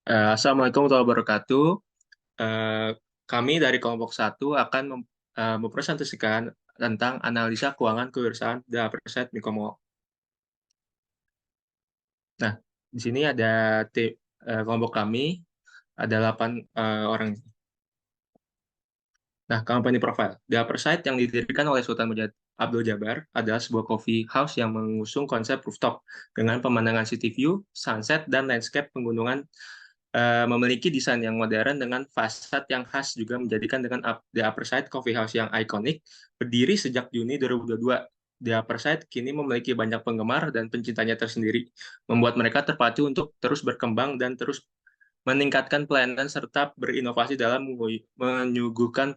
Assalamualaikum warahmatullahi wabarakatuh. Eh, Kami dari kelompok satu akan mempresentasikan tentang analisa keuangan kewirausahaan The Upper Mikomo. Nah, di sini ada kelompok kami, ada 8 orang. Nah, company profile. The Upper yang didirikan oleh Sultan Mujahid Abdul Jabbar adalah sebuah coffee house yang mengusung konsep rooftop dengan pemandangan city view, sunset, dan landscape pegunungan, memiliki desain yang modern dengan fasad yang khas, juga menjadikan dengan The Upper Coffee House yang ikonik. Berdiri sejak Juni 2022, The Upper kini memiliki banyak penggemar dan pencintanya tersendiri, membuat mereka terpacu untuk terus berkembang dan terus meningkatkan pelayanan serta berinovasi dalam menyuguhkan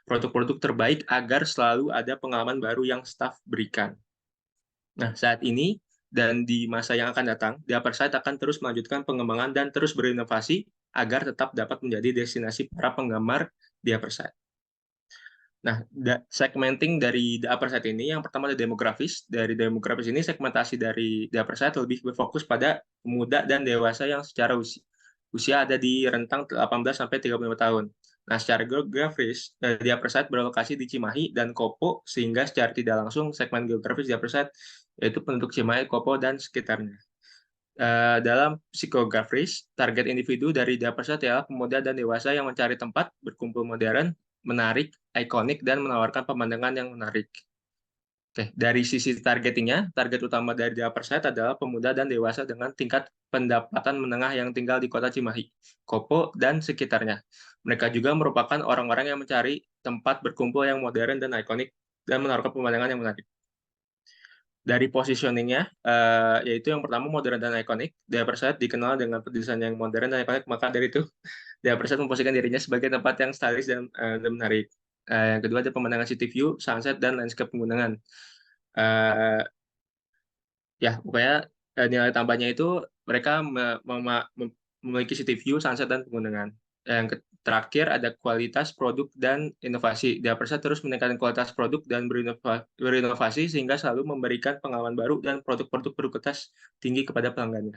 produk-produk terbaik agar selalu ada pengalaman baru yang staf berikan. Nah, saat ini dan di masa yang akan datang, The Upper akan terus melanjutkan pengembangan dan terus berinovasi agar tetap dapat menjadi destinasi para penggemar The Upper. Nah, segmenting dari The Upper ini, yang pertama ada demografis. Dari demografis ini, segmentasi dari The Upper lebih berfokus pada pemuda dan dewasa yang secara usia ada di rentang 18 sampai 35 tahun. Nah, secara geografis, The Upper berlokasi di Cimahi dan Kopo, sehingga secara tidak langsung segmen geografis The Upper yaitu penduduk Cimahi, Kopo, dan sekitarnya. Dalam psikografis, target individu dari The Upper adalah pemuda dan dewasa yang mencari tempat berkumpul modern, menarik, ikonik, dan menawarkan pemandangan yang menarik. Oke, dari sisi targetingnya, target utama dari The Upper adalah pemuda dan dewasa dengan tingkat pendapatan menengah yang tinggal di kota Cimahi, Kopo, dan sekitarnya. Mereka juga merupakan orang-orang yang mencari tempat berkumpul yang modern dan ikonik, dan menawarkan pemandangan yang menarik. Dari positioningnya, yaitu yang pertama modern dan ikonik. The Upper dikenal dengan desain yang modern dan ikonik, maka dari itu The Upper memposisikan dirinya sebagai tempat yang stylish dan menarik. Yang kedua ada pemandangan city view, sunset, dan landscape pegunungan. Uh, ya, pokoknya nilai tambahnya itu mereka memiliki city view, sunset, dan pegunungan. Yang terakhir ada kualitas produk dan inovasi. Dia Persa terus meningkatkan kualitas produk dan berinovasi sehingga selalu memberikan pengalaman baru dan produk-produk berkualitas tinggi kepada pelanggannya.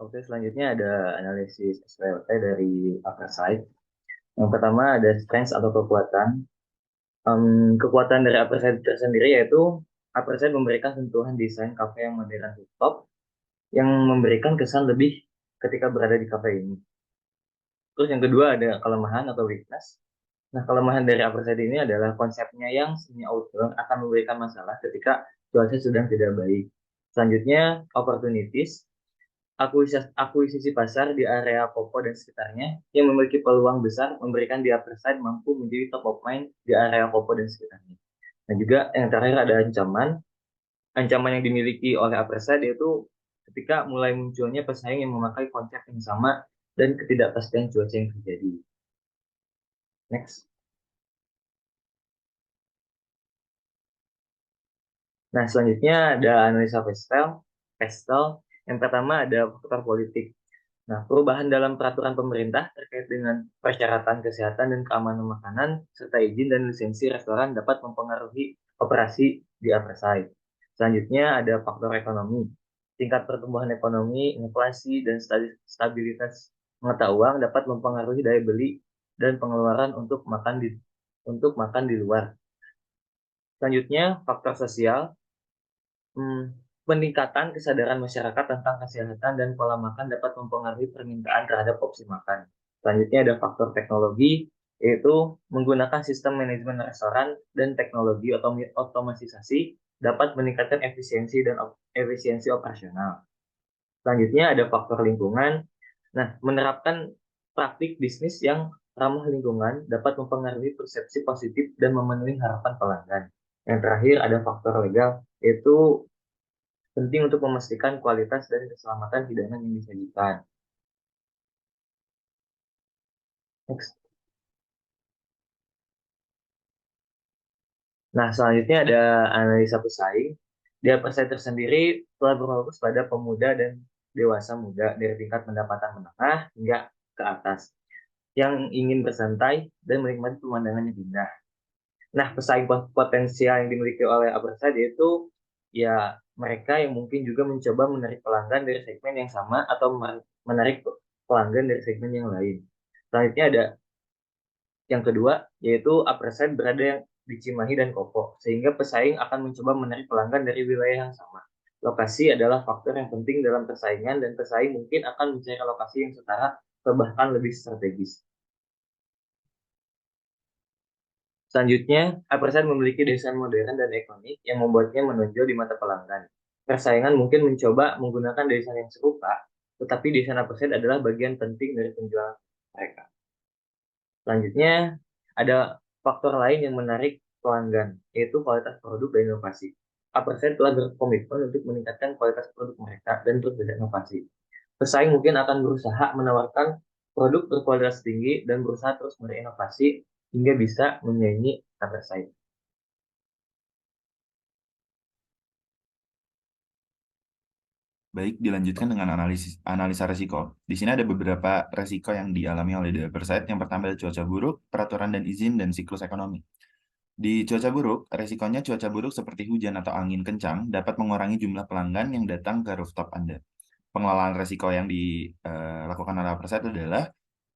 Oke, selanjutnya ada analisis SWOT dari Upperside. Yang pertama ada strength atau kekuatan. Kekuatan dari Upperside tersendiri yaitu Upperside memberikan sentuhan desain kafe yang modern rooftop yang memberikan kesan lebih ketika berada di kafe ini. Terus yang kedua ada kelemahan atau weakness. Nah, kelemahan dari Upperside ini adalah konsepnya yang semi outdoor akan memberikan masalah ketika cuaca sedang tidak baik. Selanjutnya, opportunities akuisisi pasar di area Kopo dan sekitarnya yang memiliki peluang besar memberikan di Upperside mampu menjadi top of mind di area Kopo dan sekitarnya. Dan juga yang terakhir ada ancaman. Ancaman yang dimiliki oleh Upperside yaitu ketika mulai munculnya pesaing yang memakai konsep yang sama dan ketidakpastian cuaca yang terjadi. Next. Nah, selanjutnya ada analisa pastel. Pastel. Yang pertama ada faktor politik. Nah, perubahan dalam peraturan pemerintah terkait dengan persyaratan kesehatan dan keamanan makanan, serta izin dan lisensi restoran dapat mempengaruhi operasi di Upperside. Selanjutnya ada faktor ekonomi. Tingkat pertumbuhan ekonomi, inflasi, dan stabilitas mata uang dapat mempengaruhi daya beli dan pengeluaran untuk makan di luar. Selanjutnya, faktor sosial. Peningkatan kesadaran masyarakat tentang kesehatan dan pola makan dapat mempengaruhi permintaan terhadap opsi makan. Selanjutnya ada faktor teknologi, yaitu menggunakan sistem manajemen restoran dan teknologi otomatisasi dapat meningkatkan efisiensi operasional. Selanjutnya ada faktor lingkungan. Nah, menerapkan praktik bisnis yang ramah lingkungan dapat mempengaruhi persepsi positif dan memenuhi harapan pelanggan. Yang terakhir ada faktor legal, yaitu penting untuk memastikan kualitas dan keselamatan hidangan yang disajikan. Next. Nah, selanjutnya ada analisa pesaing. Dia pesaing tersendiri telah berfokus pada pemuda dan dewasa muda dari tingkat pendapatan menengah hingga ke atas yang ingin bersantai dan menikmati pemandangan yang indah. Nah, pesaing potensial yang dimiliki oleh Upperside yaitu ya mereka yang mungkin juga mencoba menarik pelanggan dari segmen yang sama atau menarik pelanggan dari segmen yang lain. Selanjutnya ada yang kedua, yaitu upper side berada yang di Cimahi dan Kopo, sehingga pesaing akan mencoba menarik pelanggan dari wilayah yang sama. Lokasi adalah faktor yang penting dalam persaingan dan pesaing mungkin akan mencari lokasi yang setara atau bahkan lebih strategis. Selanjutnya, Upperside memiliki desain modern dan ikonik yang membuatnya menonjol di mata pelanggan. Persaingan mungkin mencoba menggunakan desain yang serupa, tetapi desain Upperside adalah bagian penting dari penjualan mereka. Selanjutnya, ada faktor lain yang menarik pelanggan, yaitu kualitas produk dan inovasi. Upperside telah berkomitmen untuk meningkatkan kualitas produk mereka dan terus berinovasi. Pesaing mungkin akan berusaha menawarkan produk berkualitas tinggi dan berusaha terus berinovasi hingga bisa menyaingi Upperside. Baik, dilanjutkan dengan analisa resiko. Di sini ada beberapa resiko yang dialami oleh Developer. Yang pertama adalah cuaca buruk, peraturan dan izin, dan siklus ekonomi. Di cuaca buruk, resikonya cuaca buruk seperti hujan atau angin kencang dapat mengurangi jumlah pelanggan yang datang ke rooftop Anda. Pengelolaan resiko yang dilakukan oleh Developer adalah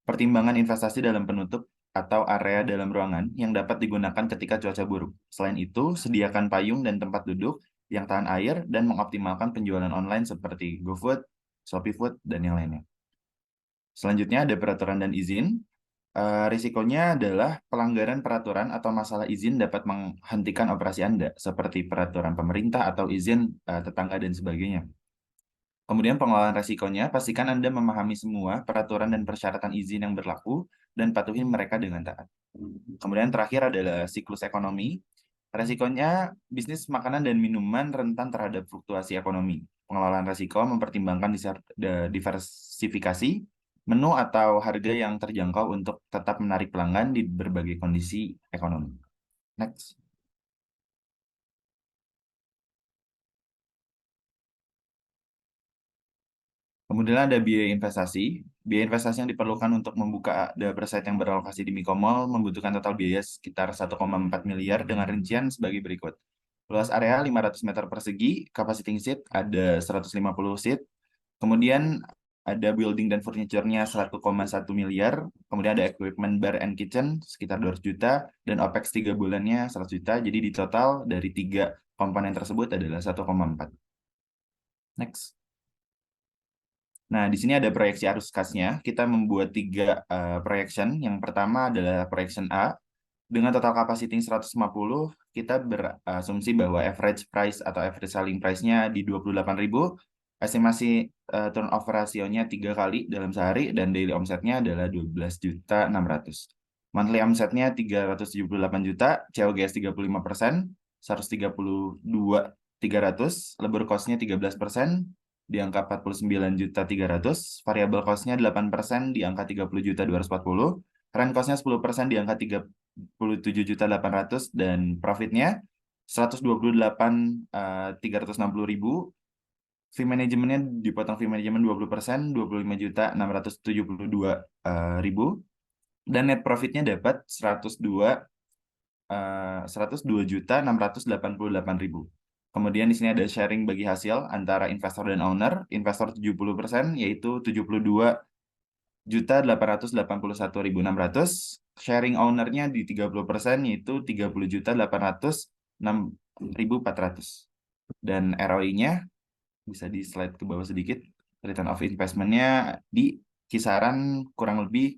pertimbangan investasi dalam penutup atau area dalam ruangan yang dapat digunakan ketika cuaca buruk. Selain itu, sediakan payung dan tempat duduk yang tahan air dan mengoptimalkan penjualan online seperti GoFood, ShopeeFood, dan yang lainnya. Selanjutnya ada peraturan dan izin. Risikonya adalah pelanggaran peraturan atau masalah izin dapat menghentikan operasi Anda, seperti peraturan pemerintah atau izin tetangga dan sebagainya. Kemudian pengelolaan resikonya, pastikan Anda memahami semua peraturan dan persyaratan izin yang berlaku dan patuhi mereka dengan taat. Kemudian terakhir adalah siklus ekonomi. Resikonya, bisnis makanan dan minuman rentan terhadap fluktuasi ekonomi. Pengelolaan resiko mempertimbangkan diversifikasi menu atau harga yang terjangkau untuk tetap menarik pelanggan di berbagai kondisi ekonomi. Next. Kemudian ada biaya investasi. Biaya investasi yang diperlukan untuk membuka website yang beralokasi di Mikomall membutuhkan total biaya sekitar 1,4 miliar dengan rincian sebagai berikut. Luas area 500 meter persegi, capacity seat ada 150 seat, kemudian ada building dan furniture-nya 1,1 miliar, kemudian ada equipment bar and kitchen sekitar 200 juta, dan OPEX 3 bulannya 100 juta, jadi di total dari 3 komponen tersebut adalah 1,4. Next. Nah, di sini ada proyeksi arus kasnya. Kita membuat 3 projection. Yang pertama adalah projection A. Dengan total capacity 150, kita berasumsi bahwa average price atau average selling price-nya di 28.000. Estimasi turnover rasionya 3 kali dalam sehari, dan daily omsetnya adalah 12.600. Monthly omsetnya 378 juta, COGS 35%, 132.300, labor cost-nya 13%, di angka 49.300, variable cost-nya 8% di angka 30.240, rent cost-nya 10% di angka 37.800, dan profit-nya 128.360.000. Fee manajemennya dipotong fee manajemen 20%, 25.672.000, dan net profit-nya dapat 102.688.000. Kemudian di sini ada sharing bagi hasil antara investor dan owner. Investor 70%, yaitu 72.881.600. Sharing ownernya di 30%, yaitu 30.806.400. Dan ROI-nya bisa di slide ke bawah sedikit. Return of investment-nya di kisaran kurang lebih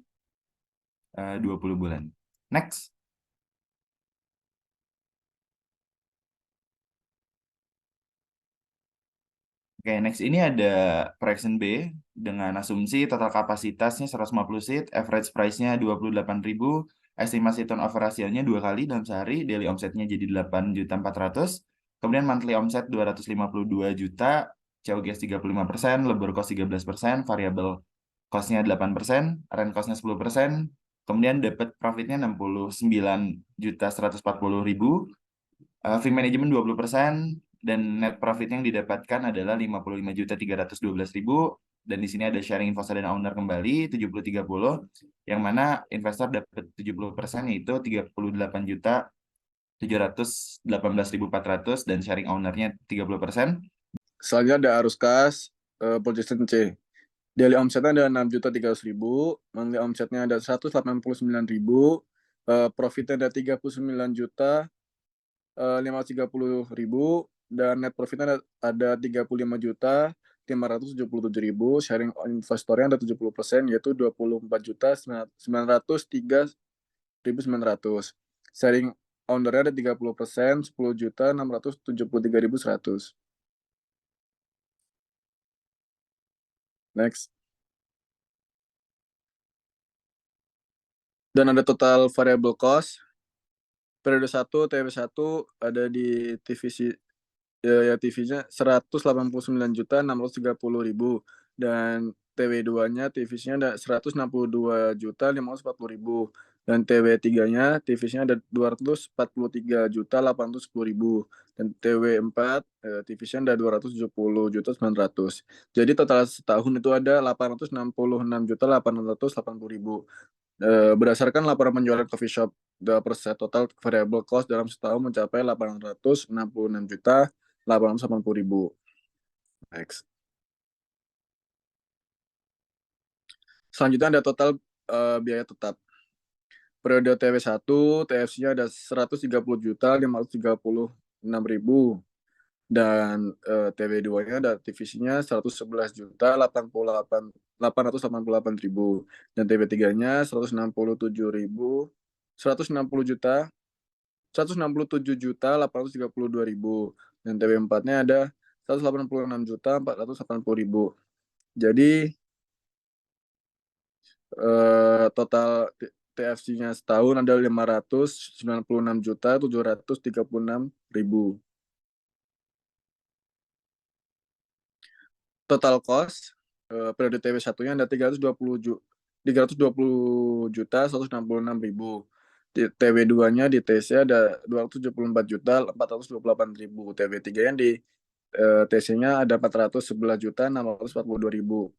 20 bulan. Next. Oke, next ini ada projection B dengan asumsi total kapasitasnya 150 seat, average price-nya 28.000, estimasi turnover rasionya 2 kali dalam sehari, daily omsetnya jadi 8.400.000, kemudian monthly omset 252 juta, COGS 35%, labor cost 13%, variable cost-nya 8%, rent cost-nya 10%, kemudian dapat profit-nya 69.140.000, fee management 20%, dan net profit yang didapatkan adalah 55.312.000, dan di sini ada sharing investor dan owner kembali 70-30, yang mana investor dapat 70%, yaitu 38 juta 718.400 dan sharing ownernya 30%. Selanjutnya ada arus kas, position C. Daily omsetnya ada 6.300.000, monthly omsetnya ada 189.000, profitnya ada 39.530.000, dan net profitnya ada 35.577.000, sharing investornya ada 70%, yaitu 24.903.900. Sharing ownernya ada 30%, 10.673.100. Next. Dan ada total variable cost. Periode 1, TW1 ada di divisi TV-nya 189.630.000, dan TW2-nya divisinya ada 162.540.000, dan TW3-nya divisinya ada 243.810.000, dan TW4 divisinya ada 270.900. Jadi total setahun itu ada 866.880.000. Berdasarkan laporan penjualan coffee shop, the percent total variable cost dalam setahun mencapai 866.880.000. Next. Selanjutnya ada total biaya tetap. Periode TW1, TFC-nya ada 130.536.000, dan TW2-nya ada divisinya 111.888.000, dan TW3-nya 167.832.000, dan TW4-nya ada 186.480.000. Jadi total TFC-nya setahun ada 596.736.000. Total cost periode TW1-nya ada 320.166.000. TW2-nya di TC ada 274.428.000. TW3-nya di TC-nya ada 411.642.000.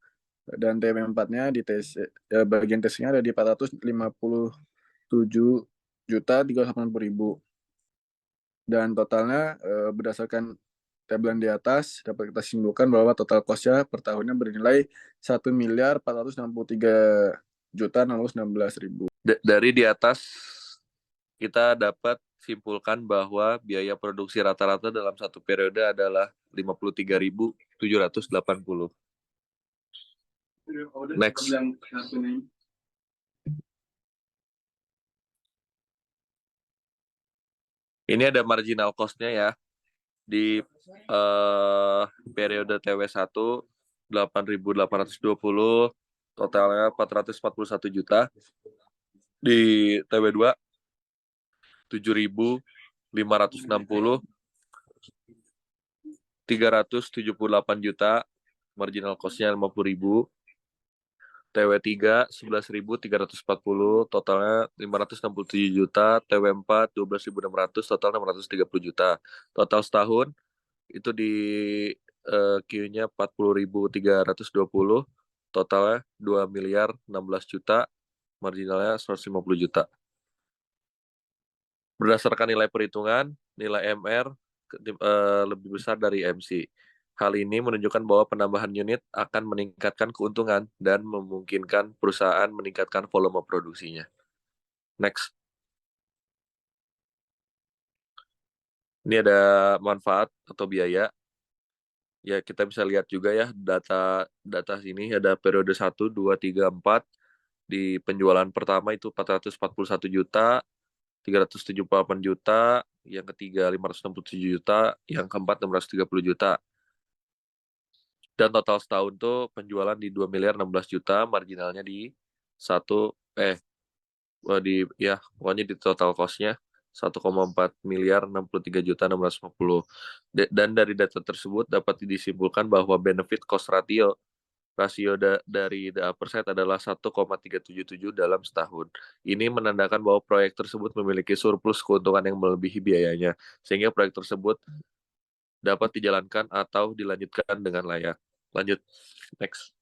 Dan TW4-nya di TC bagian TC-nya ada di 457.380.000. Dan totalnya berdasarkan tabelan di atas dapat kita simpulkan bahwa total cost-nya per tahunnya bernilai 1.463.616.000. Dari di atas kita dapat simpulkan bahwa biaya produksi rata-rata dalam satu periode adalah 53.780. Next. Ini ada marginal cost-nya ya. Di periode TW1 8.820, totalnya 441 juta. Di TW2 7.560, 378 juta, marginal cost-nya 50.000. TW3 11.340, totalnya 567 juta. TW4 12.600, total 630 juta. Total setahun itu di Q-nya 40.320, totalnya 2.016 juta, marginalnya 150 juta. Berdasarkan nilai perhitungan, nilai MR lebih besar dari MC. Hal ini menunjukkan bahwa penambahan unit akan meningkatkan keuntungan dan memungkinkan perusahaan meningkatkan volume produksinya. Next. Ini ada manfaat atau biaya. Ya, kita bisa lihat juga ya data sini ada periode 1, 2, 3, 4. Di penjualan pertama itu 441 juta, 378 juta, yang ketiga 567 juta, yang keempat 630 juta. Dan total setahun tuh penjualan di 2.016 juta, marginalnya di pokoknya di total cost-nya 1,4.063.650. Dan dari data tersebut dapat disimpulkan bahwa benefit cost rasio dari the upper side adalah 1,377 dalam setahun. Ini menandakan bahwa proyek tersebut memiliki surplus keuntungan yang melebihi biayanya, sehingga proyek tersebut dapat dijalankan atau dilanjutkan dengan layak. Lanjut, next.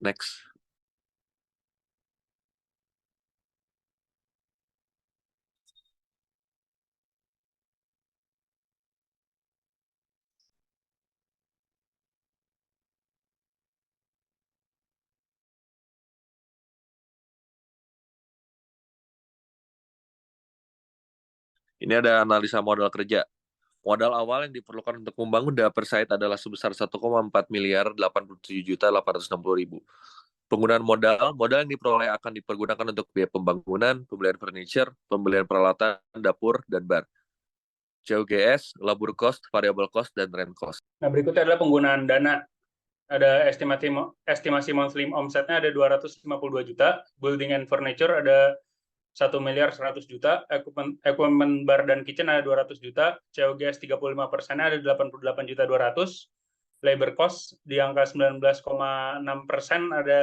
Next. Ini ada analisa modal kerja. Modal awal yang diperlukan untuk membangun data site adalah sebesar 1,4 miliar 87.860.000. Penggunaan modal yang diperoleh akan dipergunakan untuk biaya pembangunan, pembelian furniture, pembelian peralatan dapur, dan bar. COGS, labor cost, variable cost, dan rent cost. Nah, berikutnya adalah penggunaan dana. Ada estimasi monthly omsetnya ada 252 juta, building and furniture ada 1 miliar 100 juta, equipment bar dan kitchen ada 200 juta, COGS 35% ada 88 juta 200, labor cost di angka 19,6% ada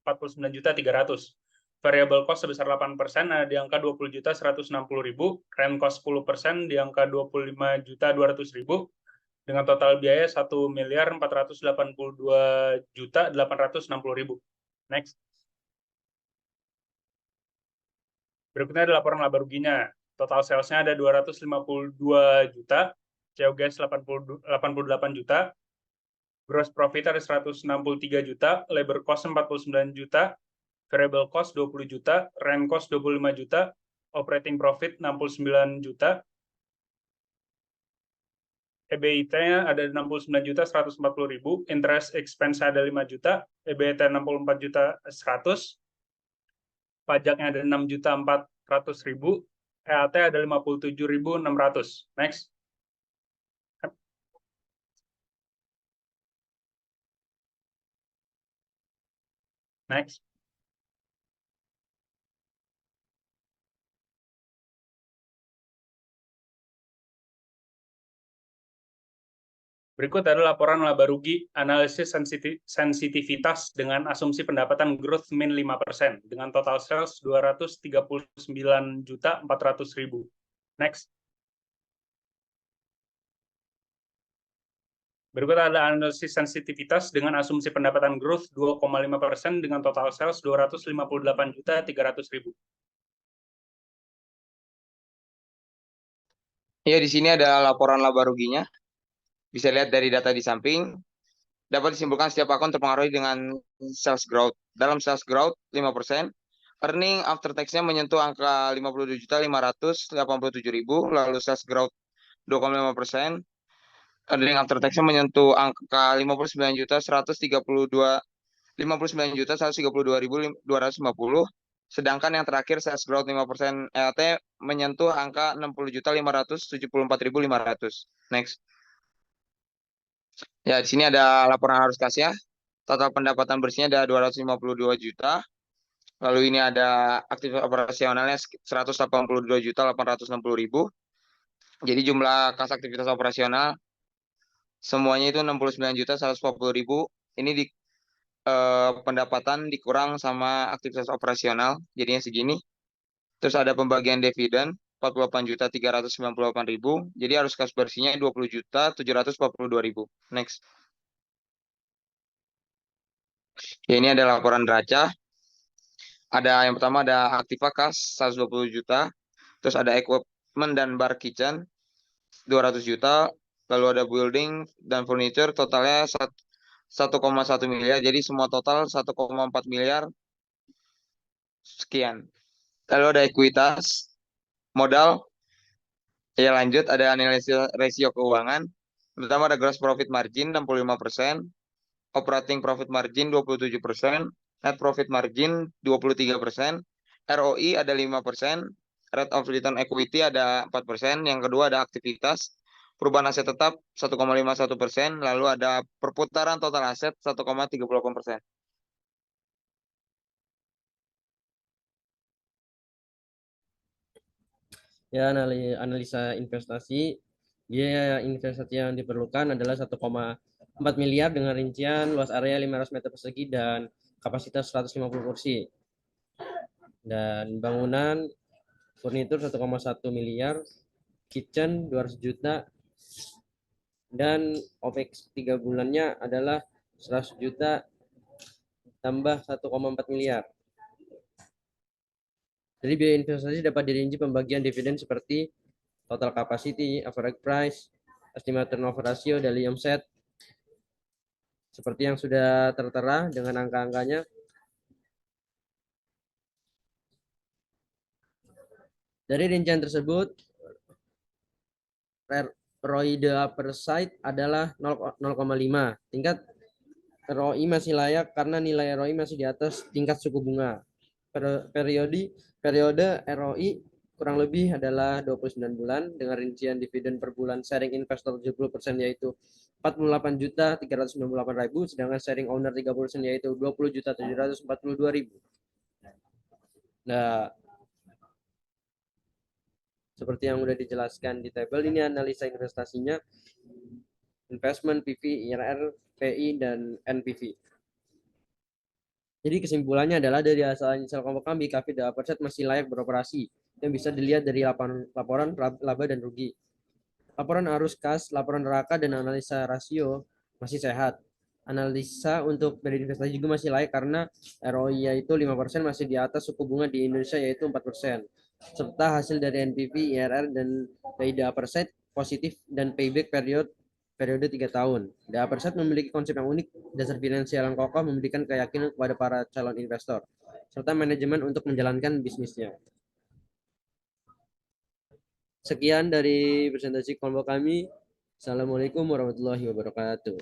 49 juta 300, variable cost sebesar 8% ada di angka 20 juta 160.000, rent cost 10% di angka 25 juta 200.000, dengan total biaya 1 miliar 482 juta 860.000. Next. Berikutnya ada laporan laba ruginya. Total sales-nya ada 252 juta, COGS 88 juta, gross profit ada 163 juta, labor cost 49 juta, variable cost 20 juta, rent cost 25 juta, operating profit 69 juta, EBIT-nya ada 69 juta 140.000, interest expense ada 5 juta, EBIT 64 juta 100, pajaknya ada 6 juta 400.000, EAT ada 57.600. Next. Next. Berikut adalah laporan laba rugi, analisis sensitivitas dengan asumsi pendapatan growth min 5%, dengan total sales 239.400.000. Next. Berikut ada analisis sensitivitas dengan asumsi pendapatan growth 2,5% dengan total sales 258.300.000. Ya, di sini ada laporan laba ruginya. Bisa lihat dari data di samping. Dapat disimpulkan setiap akun terpengaruhi dengan sales growth. Dalam sales growth 5%, earning after tax-nya menyentuh angka 52.587.000, lalu sales growth 2,5%, earning after tax-nya menyentuh angka 59.132.250, sedangkan yang terakhir sales growth 5% EAT menyentuh angka 60.574.500. Next. Ya, di sini ada laporan arus kas ya. Total pendapatan bersihnya ada 252 juta. Lalu ini ada aktivitas operasionalnya 182.860.000. Jadi jumlah kas aktivitas operasional semuanya itu 69.140.000. Ini di pendapatan dikurang sama aktivitas operasional, jadinya segini. Terus ada pembagian dividen 48.398.000. Jadi arus kas bersihnya 20.742.000. Next. Ya, ini ada laporan neraca. Ada yang pertama ada Aktiva kas 120 juta. Terus ada equipment dan bar kitchen 200 juta. Lalu ada building dan furniture totalnya 1,1 miliar. Jadi semua total 1,4 miliar sekian. Lalu ada ekuitas modal. Ya, lanjut ada analisis rasio keuangan. Pertama ada gross profit margin 65%, operating profit margin 27%, net profit margin 23%, ROI ada 5%, rate of return equity ada 4%, yang kedua ada aktivitas, perubahan aset tetap 1,51%, lalu ada perputaran total aset 1,38%. Ya, analisa investasi. Biaya investasi yang diperlukan adalah 1,4 miliar dengan rincian luas area 500 meter persegi dan kapasitas 150 kursi. Dan bangunan furnitur 1,1 miliar, kitchen 200 juta, dan OPEX 3 bulannya adalah 100 juta tambah 1,4 miliar. Dari biaya investasi dapat dirinci pembagian dividen seperti total capacity, average price, estimated turnover ratio, daily omset, seperti yang sudah tertera dengan angka-angkanya. Dari rincian tersebut, ROI the upper side adalah 0,5. Tingkat ROI masih layak karena nilai ROI masih di atas tingkat suku bunga. Periode ROI kurang lebih adalah 29 bulan dengan rincian dividen per bulan sharing investor 70% yaitu 48.398.000, sedangkan sharing owner 30% yaitu 20.742.000. Nah, seperti yang sudah dijelaskan di tabel ini analisa investasinya, investment, PV, IRR, PI, dan NPV. Jadi kesimpulannya adalah dari hasil inisial kelompok kami, Cafe The Upper Side masih layak beroperasi yang bisa dilihat dari laporan laba dan rugi. Laporan arus kas, laporan neraca, dan analisa rasio masih sehat. Analisa untuk kredit investasi juga masih layak karena ROI yaitu 5% masih di atas suku bunga di Indonesia yaitu 4%. Serta hasil dari NPV, IRR, dan PI The Upper Side positif dan payback periode 3 tahun. The Upper Side memiliki konsep yang unik, dasar finansial yang kokoh, memberikan keyakinan kepada para calon investor, serta manajemen untuk menjalankan bisnisnya. Sekian dari presentasi kelompok kami. Assalamualaikum warahmatullahi wabarakatuh.